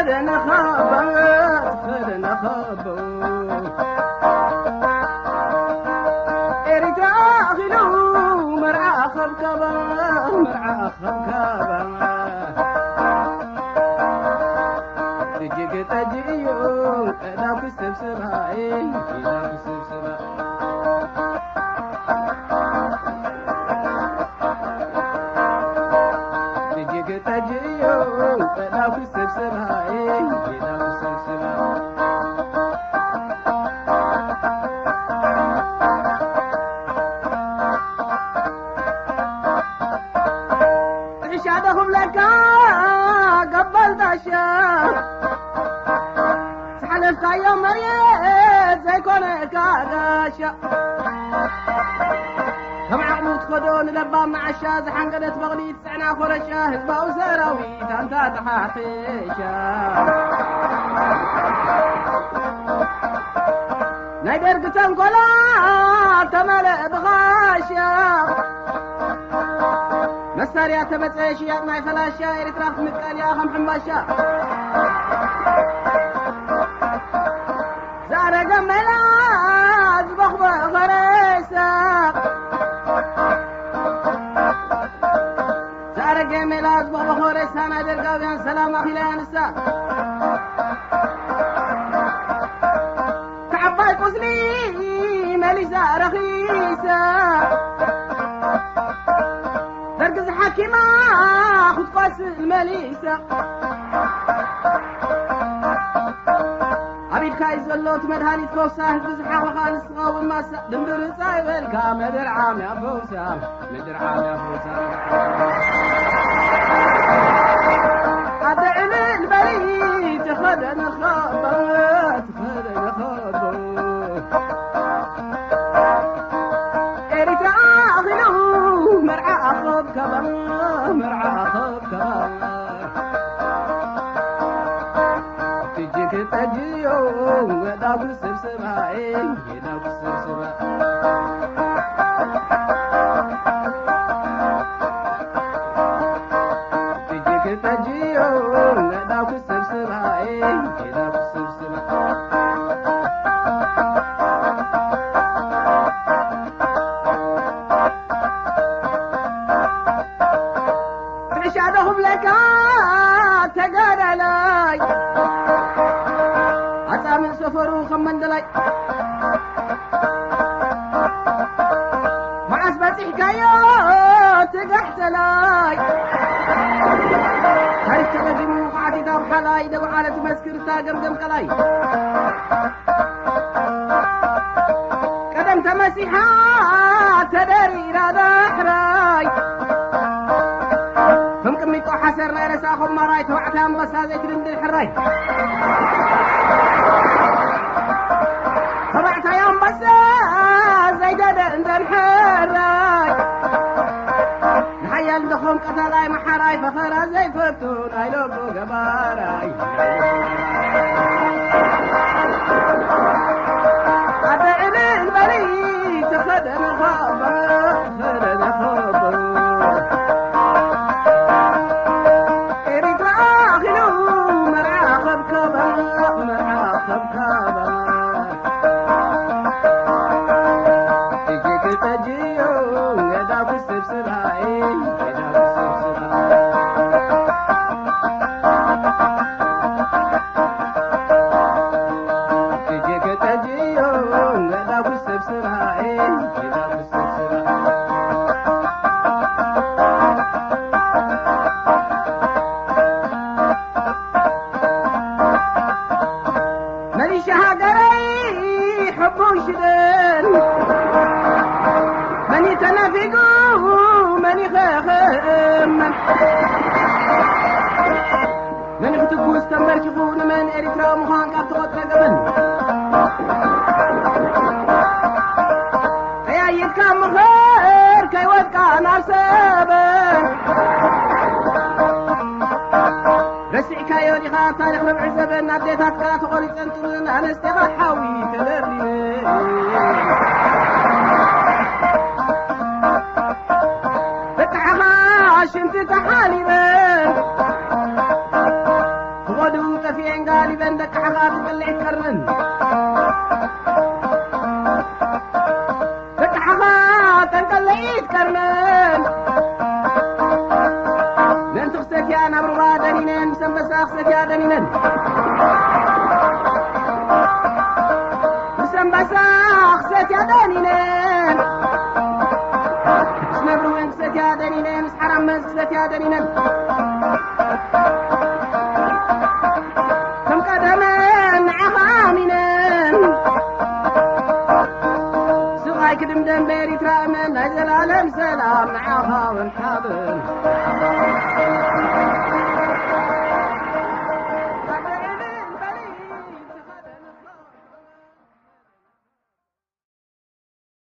خدنا خابت خدنا خابو إرجع غلو مرعى خبكبا مرعى خبكبا تجيك تجيو لا كسبسبها لا كسبسبها تجيك تجيو لا كسبسبها لا كسبسبها عشادهم لك قبلت أشياء سحلفت يوم مريت زي كونك عاشا هم عقلوا تخدون لبا مع الشاز حنقلت بغلي تسعنا خرشا هزبا وسراويت انت تحاحيشا نايدر قتن كلا تملأ بغاشا مستر يا تمتعيش يا معي فلاشا يرتراخ مكان يا خم حماشا زارة جملات بخبة فريسة زارة جملات بخبة فريسة نادر قابيان سلام أخي لانسا تعباي قسلي مليسة رخيصة تركز حكيمة خد قاس المليسة عبيد كايز اللوت مدهاني تفوسا بزحاق وخالص غاو الماسا دمبر سايبلكا مدر عام يا فوسا مدر عام يا فوسا أدعي للبريد خدنا خابت خدنا خابت إرجع غلو مرعى خبكبا مرعى خبكبا تجيك تجيو ودا بسبسبها ودا بسبسبها تجيك تجيو ودا بسبسبها ودا بسبسبها عشادهم لك تقال علي عطا من سفر وخمن دلاي معاس باتي حكايات تقحت لاي تاريخ تقدم وقعتي دار حلاي دو عالة مسكر تاقم دم قلاي قدمت مسيحات تدري رادا حراي هم كميتو حسر لا يرساخم مراي توعتها مغسا زي ترند الحراي طبعتها يوم بس زي دند الحراي نحيا الدخون قتلاي محراي فخرا زي فتون اي لوبو قباراي أدعي للبريد خدنا خابر خدنا خابر تجيك تجيو ودا بسبسبها ودا بسبسبها تجيك تجيو ودا بسبسبها ودا بسبسبها ماني شهاقري حبو شدن ماني تنافقو ماني خاخم ماني ختقو استمر شخون من إريترا مخان كابت غطر قبل يا يدكا مخير كي ودكا نار سابن رسعي كايوني خان تاريخ ربع زبن ناديتها تقرات غوري تنترون أنا استغحاوي تدري فتحها شنت تحالي بن غدو فين قال بندك حقات تقلع تكرمن دك حقات تقلع تكرمن من تخسك يا نبر بادنين مسمى ساخسك يا دنين مسمى ساخسك يا دنين نبر وينسك يا دنين مسحرم مسك يا دنين كم قدمين عظامين سغاي كدم دم بيري ترامن أجل عالم سلام عظام حاضن